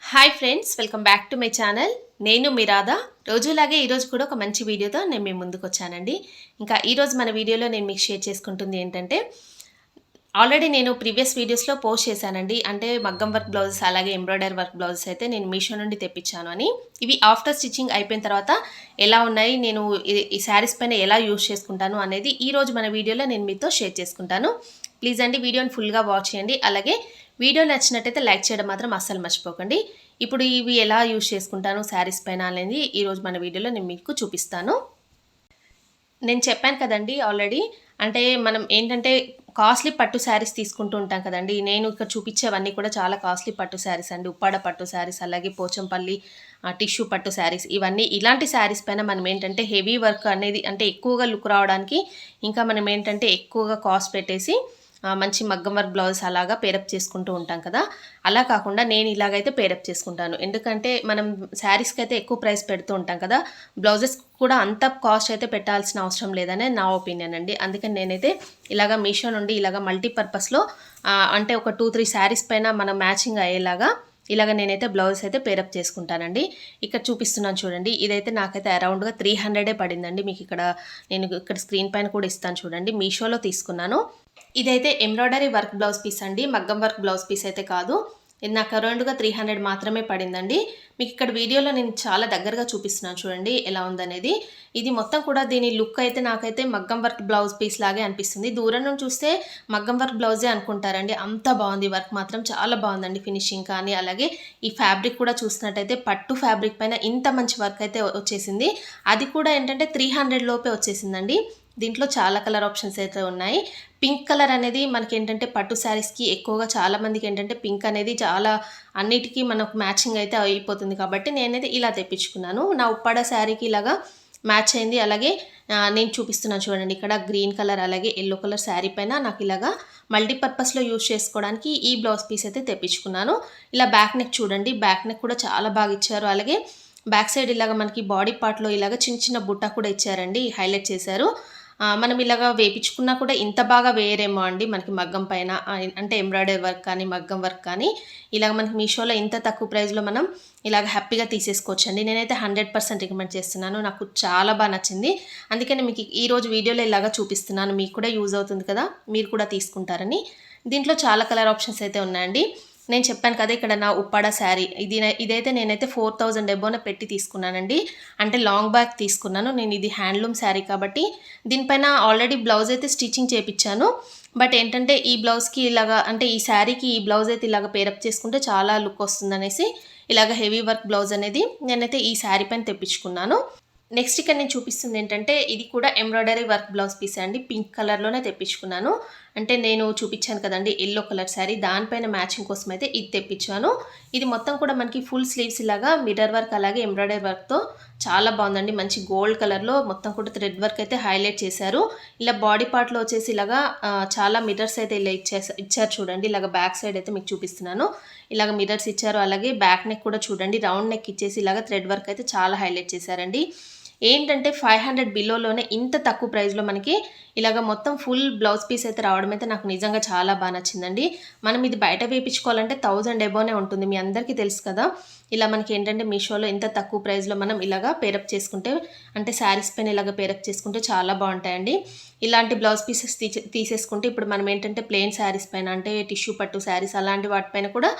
Hi friends, welcome back to my channel. నేను మీ రాధా. రోజులాగే ఈరోజు కూడా ఒక మంచి వీడియోతో నేను మీ ముందుకు వచ్చానండి. ఇంకా ఈరోజు మన వీడియోలో నేను మీకు షేర్ చేసుకుంటుంది ఏంటంటే, ఆల్రెడీ నేను ప్రీవియస్ వీడియోస్లో పోస్ట్ చేశానండి. అంటే మగ్గం వర్క్ బ్లౌజెస్ అలాగే ఎంబ్రాయిడరీ వర్క్ బ్లౌజెస్ అయితే నేను మీషో నుండి తెప్పించాను అని. ఇవి ఆఫ్టర్ స్టిచ్చింగ్ అయిపోయిన తర్వాత ఎలా ఉన్నాయి, నేను ఈ శారీస్ పైన ఎలా యూజ్ చేసుకుంటాను అనేది ఈరోజు మన వీడియోలో నేను మీతో షేర్ చేసుకుంటాను. ప్లీజ్ అండి వీడియోని ఫుల్గా వాచ్ చేయండి. అలాగే వీడియో నచ్చినట్టయితే లైక్ చేయడం మాత్రం అస్సలు మర్చిపోకండి. ఇప్పుడు ఇవి ఎలా యూజ్ చేసుకుంటాను శారీస్ పైన అనేది ఈరోజు మన వీడియోలో నేను మీకు చూపిస్తాను. నేను చెప్పాను కదండి ఆల్రెడీ, అంటే మనం ఏంటంటే కాస్ట్లీ పట్టు శారీస్ తీసుకుంటూ ఉంటాం కదండి. నేను ఇక్కడ చూపించేవన్నీ కూడా చాలా కాస్ట్లీ పట్టు శారీస్ అండి. ఉప్పాడ పట్టు శారీస్, అలాగే పోచంపల్లి టిష్యూ పట్టు శారీస్, ఇవన్నీ ఇలాంటి శారీస్ పైన మనం ఏంటంటే హెవీ వర్క్ అనేది అంటే ఎక్కువగా లుక్ రావడానికి, ఇంకా మనం ఏంటంటే ఎక్కువగా కాస్ట్ పెట్టేసి మంచి మగ్గం వర్క్ బ్లౌజ్ అలాగా పేరప్ చేసుకుంటూ ఉంటాం కదా. అలా కాకుండా నేను ఇలాగైతే పేరప్ చేసుకుంటాను. ఎందుకంటే మనం శారీస్కి అయితే ఎక్కువ ప్రైస్ పెడుతూ ఉంటాం కదా, బ్లౌజెస్ కూడా అంత కాస్ట్ అయితే పెట్టాల్సిన అవసరం లేదనే నా ఒపీనియన్ అండి. అందుకని నేనైతే ఇలాగ మీషో నుండి ఇలాగ మల్టీపర్పస్లో అంటే ఒక 2-3 శారీస్ పైన మనం మ్యాచింగ్ అయ్యేలాగా ఇలాగ నేనైతే బ్లౌజ్ అయితే పేరప్ చేసుకుంటానండి. ఇక్కడ చూపిస్తున్నాను చూడండి. ఇదైతే నాకైతే అరౌండ్గా 300 పడిందండి. మీకు నేను ఇక్కడ స్క్రీన్ పైన కూడా ఇస్తాను చూడండి. మీషోలో తీసుకున్నాను. ఇదైతే ఎంబ్రాయిడరీ వర్క్ బ్లౌజ్ పీస్ అండి, మగ్గం వర్క్ బ్లౌజ్ పీస్ అయితే కాదు. ఇది నాకు అరౌండ్గా 300 మాత్రమే పడిందండి. మీకు ఇక్కడ వీడియోలో నేను చాలా దగ్గరగా చూపిస్తున్నాను చూడండి ఎలా ఉందనేది. ఇది మొత్తం కూడా దీని లుక్ అయితే నాకైతే మగ్గం వర్క్ బ్లౌజ్ పీస్ లాగే అనిపిస్తుంది. దూరం నుంచి చూస్తే మగ్గం వర్క్ బ్లౌజే అనుకుంటారండి, అంత బాగుంది. వర్క్ మాత్రం చాలా బాగుందండి, ఫినిషింగ్ కానీ అలాగే ఈ ఫ్యాబ్రిక్ కూడా చూసినట్టయితే పట్టు ఫ్యాబ్రిక్ పైన ఇంత మంచి వర్క్ అయితే వచ్చేసింది. అది కూడా ఏంటంటే 300 లోపే వచ్చేసిందండి. దీంట్లో చాలా కలర్ ఆప్షన్స్ అయితే ఉన్నాయి. పింక్ కలర్ అనేది మనకి ఏంటంటే పట్టు శారీస్కి ఎక్కువగా చాలామందికి ఏంటంటే పింక్ అనేది చాలా అన్నిటికీ మనకు మ్యాచింగ్ అయితే అయిపోతుంది. కాబట్టి నేనైతే ఇలా తెప్పించుకున్నాను. నా ఉప్పాడ శారీకి ఇలాగా మ్యాచ్ అయింది. అలాగే నేను చూపిస్తున్నాను చూడండి, ఇక్కడ గ్రీన్ కలర్ అలాగే ఎల్లో కలర్ శారీ పైన నాకు ఇలాగా మల్టీపర్పస్లో యూజ్ చేసుకోవడానికి ఈ బ్లౌజ్ పీస్ అయితే తెప్పించుకున్నాను. ఇలా బ్యాక్ నెక్ చూడండి, బ్యాక్ నెక్ కూడా చాలా బాగా ఇచ్చారు. అలాగే బ్యాక్ సైడ్ ఇలాగ మనకి బాడీ పార్ట్లో ఇలాగ చిన్న చిన్న బుట్ట కూడా ఇచ్చారండి, హైలైట్ చేశారు. మనం ఇలాగ వేయించుకున్నా కూడా ఇంత బాగా వేయరేమో అండి మనకి మగ్గం పైన, అంటే ఎంబ్రాయిడరీ వర్క్ కానీ మగ్గం వర్క్ కానీ ఇలాగ మనకి మీషోలో ఇంత తక్కువ ప్రైస్లో మనం ఇలాగ హ్యాపీగా తీసేసుకోవచ్చండి. నేనైతే 100% రికమెండ్ చేస్తున్నాను. నాకు చాలా బాగా నచ్చింది. అందుకని మీకు ఈరోజు వీడియోలో ఇలాగ చూపిస్తున్నాను. మీకు కూడా యూజ్ అవుతుంది కదా, మీరు కూడా తీసుకుంటారని. దీంట్లో చాలా కలర్ ఆప్షన్స్ అయితే ఉన్నాయండి. నేను చెప్పాను కదా, ఇక్కడ నా ఉప్పాడ శారీ ఇదైతే నేనైతే 4000 ఎబోన పెట్టి తీసుకున్నానండి. అంటే లాంగ్ బ్యాక్ తీసుకున్నాను నేను. ఇది హ్యాండ్లూమ్ శారీ కాబట్టి దీనిపైన ఆల్రెడీ బ్లౌజ్ అయితే స్టిచ్చింగ్ చేయించాను. బట్ ఏంటంటే ఈ బ్లౌజ్కి ఇలాగా అంటే ఈ శారీకి ఈ బ్లౌజ్ అయితే ఇలాగ పేరప్ చేసుకుంటే చాలా లుక్ వస్తుందనేసి ఇలాగ హెవీ వర్క్ బ్లౌజ్ అనేది నేనైతే ఈ శారీ పైన తెప్పించుకున్నాను. నెక్స్ట్ ఇక్కడ నేను చూపిస్తుంది ఏంటంటే, ఇది కూడా ఎంబ్రాయిడరీ వర్క్ బ్లౌజ్ పీస్ అండి. పింక్ కలర్లోనే తెప్పించుకున్నాను. అంటే నేను చూపించాను కదండి ఎల్లో కలర్ శారీ, దానిపైన మ్యాచింగ్ కోసం అయితే ఇది తెప్పించాను. ఇది మొత్తం కూడా మనకి ఫుల్ స్లీవ్స్ ఇలాగా మిర్రర్ వర్క్ అలాగే ఎంబ్రాయిడరీ వర్క్తో చాలా బాగుందండి. మంచి గోల్డ్ కలర్లో మొత్తం కూడా థ్రెడ్ వర్క్ అయితే హైలైట్ చేశారు. ఇలా బాడీ పార్ట్లో వచ్చేసి ఇలాగా చాలా మిర్రర్స్ అయితే ఇలా ఇచ్చారు చూడండి. ఇలాగ బ్యాక్ సైడ్ అయితే మీకు చూపిస్తున్నాను. ఇలాగ మిర్రర్స్ ఇచ్చారు. అలాగే బ్యాక్ నెక్ కూడా చూడండి, రౌండ్ నెక్ ఇచ్చేసి ఇలాగ థ్రెడ్ వర్క్ అయితే చాలా హైలైట్ చేశారండి. ఏంటంటే 500 బిలోలోనే ఇంత తక్కువ ప్రైస్లో మనకి ఇలాగ మొత్తం ఫుల్ బ్లౌజ్ పీస్ అయితే రావడం అయితే నాకు నిజంగా చాలా బాగా నచ్చిందండి. మనం ఇది బయట వేయించుకోవాలంటే 1000 ఎబోనే ఉంటుంది, మీ అందరికీ తెలుసు కదా. ఇలా మనకి ఏంటంటే మీషోలో ఇంత తక్కువ ప్రైస్లో మనం ఇలాగా పేరప్ చేసుకుంటే, అంటే శారీస్ పైన ఇలాగ పేరప్ చేసుకుంటే చాలా బాగుంటాయండి. ఇలాంటి బ్లౌజ్ పీసెస్ తీసేసుకుంటే ఇప్పుడు మనం ఏంటంటే ప్లెయిన్ శారీస్ పైన అంటే టిష్యూ పట్టు శారీస్ అలాంటి వాటిపైన కూడా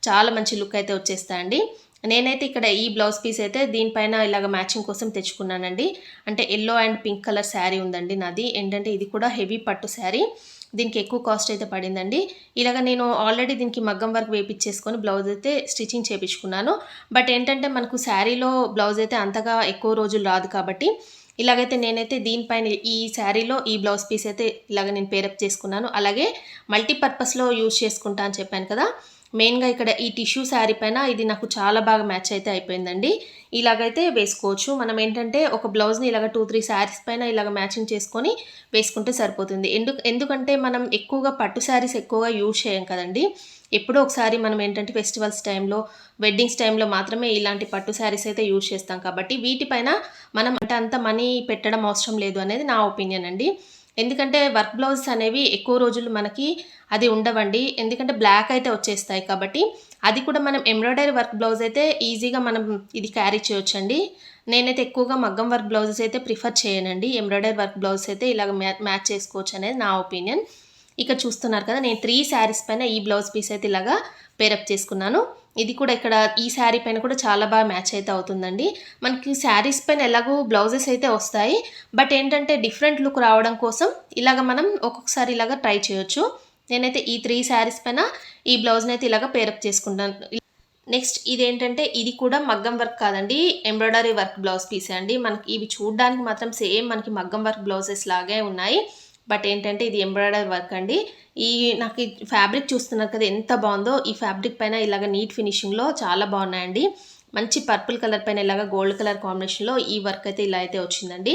చాలా మంచి లుక్ అయితే వచ్చేస్తాయండి. నేనైతే ఇక్కడ ఈ బ్లౌజ్ పీస్ అయితే దీనిపైన ఇలాగ మ్యాచింగ్ కోసం తెచ్చుకున్నానండి. అంటే yellow and pink colour sari ఉందండి నాది. ఏంటంటే ఇది కూడా హెవీ పట్టు శారీ, దీనికి ఎక్కువ కాస్ట్ అయితే పడిందండి. ఇలాగ నేను ఆల్రెడీ దీనికి మగ్గం వర్క్ వేయించేసుకొని బ్లౌజ్ అయితే స్టిచ్చింగ్ చేయించుకున్నాను. బట్ ఏంటంటే మనకు శారీలో బ్లౌజ్ అయితే అంతగా ఎక్కువ రోజులు రాదు కాబట్టి ఇలాగైతే నేనైతే దీనిపైన ఈ శారీలో ఈ బ్లౌజ్ పీస్ అయితే ఇలాగ నేను పేరప్ చేసుకున్నాను. అలాగే మల్టీపర్పస్లో యూజ్ చేసుకుంటా అని చెప్పాను కదా. మెయిన్గా ఇక్కడ ఈ టిష్యూ శారీ పైన ఇది నాకు చాలా బాగా మ్యాచ్ అయితే అయిపోయిందండి. ఇలాగైతే వేసుకోవచ్చు. మనం ఏంటంటే ఒక బ్లౌజ్ని ఇలాగ 2-3 శారీస్ పైన ఇలాగ మ్యాచింగ్ చేసుకొని వేసుకుంటే సరిపోతుంది. ఎందుకంటే మనం ఎక్కువగా పట్టు శారీస్ ఎక్కువగా యూజ్ చేయం కదండి. ఎప్పుడో ఒకసారి మనం ఏంటంటే ఫెస్టివల్స్ టైంలో, వెడ్డింగ్స్ టైంలో మాత్రమే ఇలాంటి పట్టు శారీస్ అయితే యూజ్ చేస్తాం కాబట్టి వీటిపైన మనం అంటే అంత మనీ పెట్టడం అవసరం లేదు అనేది నా ఒపీనియన్ అండి. ఎందుకంటే వర్క్ బ్లౌజెస్ అనేవి ఎక్కువ రోజులు మనకి అది ఉండవండి. ఎందుకంటే బ్లాక్ అయితే వచ్చేస్తాయి కాబట్టి అది కూడా మనం ఎంబ్రాయిడరీ వర్క్ బ్లౌజ్ అయితే ఈజీగా మనం ఇది క్యారీ చేయొచ్చండి. నేనైతే ఎక్కువగా మగ్గం వర్క్ బ్లౌజెస్ అయితే ప్రిఫర్ చేయనండి. ఎంబ్రాయిడరీ వర్క్ బ్లౌజ్ అయితే ఇలాగ మ్యాచ్ చేసుకోవచ్చు అనేది నా ఒపీనియన్. ఇక్కడ చూస్తున్నారు కదా, నేను 3 శారీస్ పైన ఈ బ్లౌజ్ పీస్ అయితే ఇలాగా పేరప్ చేసుకున్నాను. ఇది కూడా ఇక్కడ ఈ శారీ పైన కూడా చాలా బాగా మ్యాచ్ అయితే అవుతుందండి. మనకి శారీస్ పైన ఎలాగో బ్లౌజెస్ అయితే వస్తాయి, బట్ ఏంటంటే డిఫరెంట్ లుక్ రావడం కోసం ఇలాగ మనం ఒక్కొక్కసారి ఇలాగ ట్రై చేయొచ్చు. నేనైతే ఈ 3 శారీస్ పైన ఈ బ్లౌజ్ని అయితే ఇలాగ పేరప్ చేసుకుంటాను. నెక్స్ట్ ఇదేంటంటే ఇది కూడా మగ్గం వర్క్ కాదండి, ఎంబ్రాయిడరీ వర్క్ బ్లౌజ్ పీసే అండి. మనకి ఇవి చూడడానికి మాత్రం సేమ్ మనకి మగ్గం వర్క్ బ్లౌజెస్ లాగే ఉన్నాయి, బట్ ఏంటంటే ఇది ఎంబ్రాయిడరీ వర్క్ అండి. నాకు ఈ ఫ్యాబ్రిక్ చూస్తున్నారు కదా ఎంత బాగుందో. ఈ ఫ్యాబ్రిక్ పైన ఇలాగ నీట్ ఫినిషింగ్లో చాలా బాగున్నాయండి. మంచి పర్పుల్ కలర్ పైన ఇలాగ గోల్డ్ కలర్ కాంబినేషన్లో ఈ వర్క్ అయితే ఇలా అయితే వచ్చిందండి.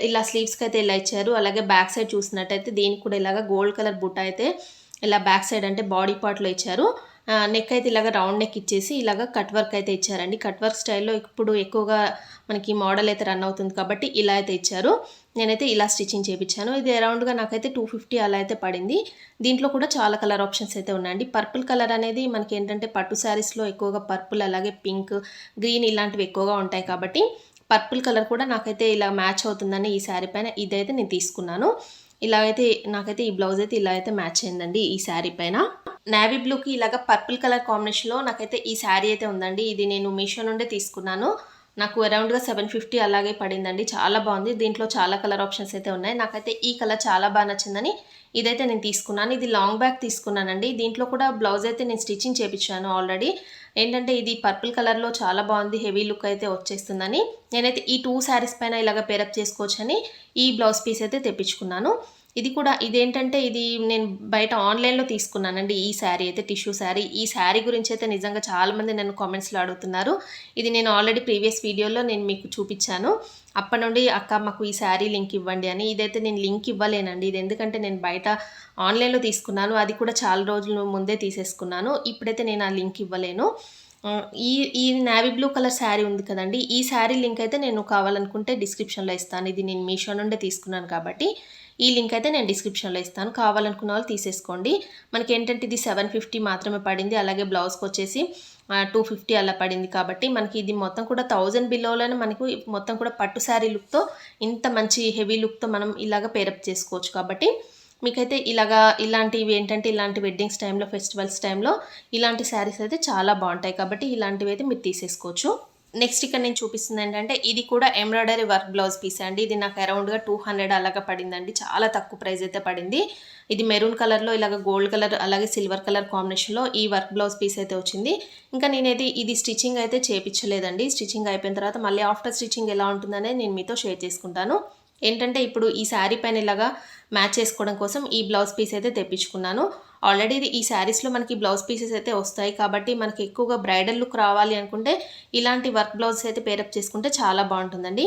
ఇలా స్లీవ్స్కి అయితే ఇలా ఇచ్చారు. అలాగే బ్యాక్ సైడ్ చూసినట్టయితే దీనికి కూడా ఇలాగ గోల్డ్ కలర్ బుట్ట అయితే ఇలా బ్యాక్ సైడ్ అంటే బాడీ పార్ట్లో ఇచ్చారు. నెక్ అయితే ఇలాగ రౌండ్ నెక్ ఇచ్చేసి ఇలాగ కట్ వర్క్ అయితే ఇచ్చారండి. కట్ వర్క్ స్టైల్లో ఇప్పుడు ఎక్కువగా మనకి మోడల్ అయితే రన్ అవుతుంది కాబట్టి ఇలా అయితే ఇచ్చారు. నేనైతే ఇలా స్టిచ్చింగ్ చేయించాను. ఇది అరౌండ్గా నాకైతే 250 అలా అయితే పడింది. దీంట్లో కూడా చాలా కలర్ ఆప్షన్స్ అయితే ఉన్నాయండి. పర్పుల్ కలర్ అనేది మనకి ఏంటంటే పట్టు శారీస్లో ఎక్కువగా పర్పుల్ అలాగే పింక్ గ్రీన్ ఇలాంటివి ఎక్కువగా ఉంటాయి కాబట్టి పర్పుల్ కలర్ కూడా నాకైతే ఇలా మ్యాచ్ అవుతుందని ఈ శారీ పైన ఇదైతే నేను తీసుకున్నాను. ఇలా అయితే నాకైతే ఈ బ్లౌజ్ అయితే ఇలా అయితే మ్యాచ్ అయిందండి ఈ శారీ పైన. నేవీ బ్లూకి ఇలాగ పర్పుల్ కలర్ కాంబినేషన్లో నాకైతే ఈ శారీ అయితే ఉందండి. ఇది నేను మీషో నుండే తీసుకున్నాను. నాకు అరౌండ్గా 750 అలాగే పడిందండి. చాలా బాగుంది. దీంట్లో చాలా కలర్ ఆప్షన్స్ అయితే ఉన్నాయి. నాకైతే ఈ కలర్ చాలా బాగా నచ్చిందని ఇదైతే నేను తీసుకున్నాను. ఇది లాంగ్ బ్యాక్ తీసుకున్నానండి. దీంట్లో కూడా బ్లౌజ్ అయితే నేను స్టిచ్చింగ్ చేయించాను ఆల్రెడీ. ఏంటంటే ఇది పర్పుల్ కలర్లో చాలా బాగుంది, హెవీ లుక్ అయితే వచ్చేస్తుందని నేనైతే ఈ 2 శారీస్ పైన ఇలాగ పేరప్ చేసుకోవచ్చని ఈ బ్లౌజ్ పీస్ అయితే తెప్పించుకున్నాను. ఇది కూడా ఇదేంటంటే ఇది నేను బయట ఆన్లైన్లో తీసుకున్నానండి. ఈ శారీ అయితే టిష్యూ శారీ. ఈ శారీ గురించి అయితే నిజంగా చాలామంది నన్ను కామెంట్స్లో అడుగుతున్నారు. ఇది నేను ఆల్రెడీ ప్రీవియస్ వీడియోలో నేను మీకు చూపించాను. అప్పటి నుండి అక్క మాకు ఈ శారీ లింక్ ఇవ్వండి అని. ఇదైతే నేను లింక్ ఇవ్వలేనండి. ఇది ఎందుకంటే నేను బయట ఆన్లైన్లో తీసుకున్నాను, అది కూడా చాలా రోజుల ముందే తీసేసుకున్నాను. ఇప్పుడైతే నేను ఆ లింక్ ఇవ్వలేను. ఈ నేవీ బ్లూ కలర్ శారీ ఉంది కదండి, ఈ శారీ లింక్ అయితే నేను కావాలనుకుంటే డిస్క్రిప్షన్లో ఇస్తాను. ఇది నేను మీషో నుండే తీసుకున్నాను కాబట్టి ఈ లింక్ అయితే నేను డిస్క్రిప్షన్లో ఇస్తాను. కావాలనుకున్న వాళ్ళు తీసేసుకోండి. మనకి ఏంటంటే ఇది 750 మాత్రమే పడింది. అలాగే బ్లౌజ్కి వచ్చేసి 250 అలా పడింది కాబట్టి మనకి ఇది మొత్తం కూడా 1000 బిలోలోనే మనకు మొత్తం కూడా పట్టు శారీ లుక్తో ఇంత మంచి హెవీ లుక్తో మనం ఇలాగ పేరప్ చేసుకోవచ్చు. కాబట్టి మీకైతే ఇలాంటివి ఏంటంటే ఇలాంటి వెడ్డింగ్స్ టైంలో ఫెస్టివల్స్ టైంలో ఇలాంటి శారీస్ అయితే చాలా బాగుంటాయి కాబట్టి ఇలాంటివి అయితే మీరు తీసేసుకోవచ్చు. నెక్స్ట్ ఇక్కడ నేను చూపిస్తుంది ఏంటంటే ఇది కూడా ఎంబ్రాయిడరీ వర్క్ బ్లౌజ్ పీస్ అండి. ఇది నాకు అరౌండ్గా 200 అలాగా పడిందండి. చాలా తక్కువ ప్రైస్ అయితే పడింది. ఇది మెరూన్ కలర్లో ఇలాగ గోల్డ్ కలర్ అలాగే సిల్వర్ కలర్ కాంబినేషన్లో ఈ వర్క్ బ్లౌజ్ పీస్ అయితే వచ్చింది. ఇంకా నేనైతే ఇది స్టిచ్చింగ్ అయితే చేయించలేదండి. స్టిచ్చింగ్ అయిపోయిన తర్వాత మళ్ళీ ఆఫ్టర్ స్టిచ్చింగ్ ఎలా ఉంటుందనేది నేను మీతో షేర్ చేసుకుంటాను. ఏంటంటే ఇప్పుడు ఈ శారీ పైన ఇలాగా మ్యాచ్ చేసుకోవడం కోసం ఈ బ్లౌజ్ పీస్ అయితే తెప్పించుకున్నాను. ఆల్రెడీ ఈ శారీస్లో మనకి బ్లౌజ్ పీసెస్ అయితే వస్తాయి కాబట్టి మనకి ఎక్కువగా బ్రైడల్ లుక్ రావాలి అనుకుంటే ఇలాంటి వర్క్ బ్లౌజెస్ అయితే పేరప్ చేసుకుంటే చాలా బాగుంటుందండి.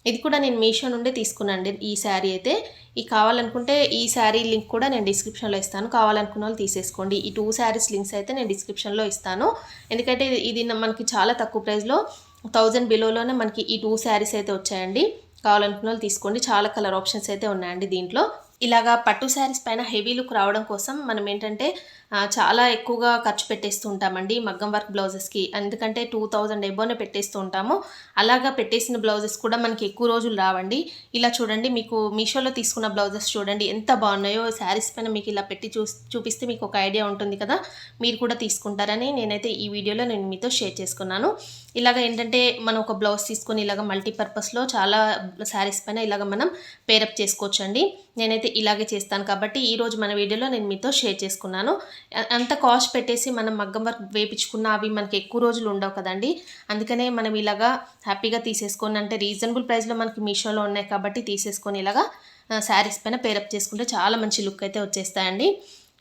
ఇది కూడా నేను మీషో నుండే తీసుకున్నానండి ఈ శారీ అయితే. ఈ కావాలనుకుంటే ఈ శారీ లింక్ కూడా నేను డిస్క్రిప్షన్లో ఇస్తాను. కావాలనుకున్న వాళ్ళు తీసేసుకోండి. ఈ 2 శారీస్ లింక్స్ అయితే నేను డిస్క్రిప్షన్లో ఇస్తాను. ఎందుకంటే ఇది మనకి చాలా తక్కువ ప్రైస్లో 1000 బిలోలోనే మనకి ఈ 2 శారీస్ అయితే వచ్చాయండి. కావాలనుకున్న వాళ్ళు తీసుకోండి. చాలా కలర్ ఆప్షన్స్ అయితే ఉన్నాయండి దీంట్లో. ఇలాగా పట్టు శారీస్ పైన హెవీ లుక్ రావడం కోసం మనం ఏంటంటే చాలా ఎక్కువగా ఖర్చు పెట్టేస్తూ ఉంటామండి మగ్గం వర్క్ బ్లౌజెస్కి. ఎందుకంటే 2000 ఎబోనే పెట్టేస్తూ ఉంటాము. అలాగా పెట్టేసిన బ్లౌజెస్ కూడా మనకి ఎక్కువ రోజులు రావండి. ఇలా చూడండి, మీకు మీషోలో తీసుకున్న బ్లౌజెస్ చూడండి ఎంత బాగున్నాయో. శారీస్ పైన మీకు ఇలా పెట్టి చూపిస్తే మీకు ఒక ఐడియా ఉంటుంది కదా, మీరు కూడా తీసుకుంటారని నేనైతే ఈ వీడియోలో నేను మీతో షేర్ చేసుకున్నాను. ఇలాగ ఏంటంటే మనం ఒక బ్లౌజ్ తీసుకొని ఇలాగ మల్టీపర్పస్లో చాలా శారీస్ పైన ఇలాగ మనం పేరప్ చేసుకోవచ్చండి. నేనైతే ఇలాగే చేస్తాను కాబట్టి ఈరోజు మన వీడియోలో నేను మీతో షేర్ చేసుకున్నాను. అంత కాస్ట్ పెట్టేసి మనం మగ్గం వర్క్ వేయించుకున్న అవి మనకి ఎక్కువ రోజులు ఉండవు కదండి. అందుకనే మనం ఇలాగా హ్యాపీగా తీసేసుకొని, అంటే రీజనబుల్ ప్రైస్లో మనకి మీషోలో ఉన్నాయి కాబట్టి తీసేసుకొని ఇలాగా శారీస్ పైన పేరప్ చేసుకుంటే చాలా మంచి లుక్ అయితే వచ్చేస్తాయండి.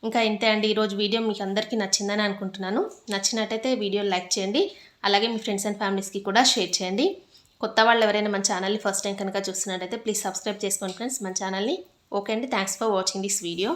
ఇంకా ఇంతే అండి ఈరోజు వీడియో. మీకు అందరికీ నచ్చిందని అనుకుంటున్నాను. నచ్చినట్టయితే వీడియో లైక్ చేయండి. అలాగే మీ ఫ్రెండ్స్ అండ్ ఫ్యామిలీస్కి కూడా షేర్ చేయండి. కొత్త వాళ్ళు ఎవరైనా మన ఛానల్ని ఫస్ట్ టైం కనుక చూస్తున్నట్టయితే ప్లీజ్ సబ్స్క్రైబ్ చేసుకోండి ఫ్రెండ్స్ మన ఛానల్ని. ఓకే అండి, thanks for watching this video.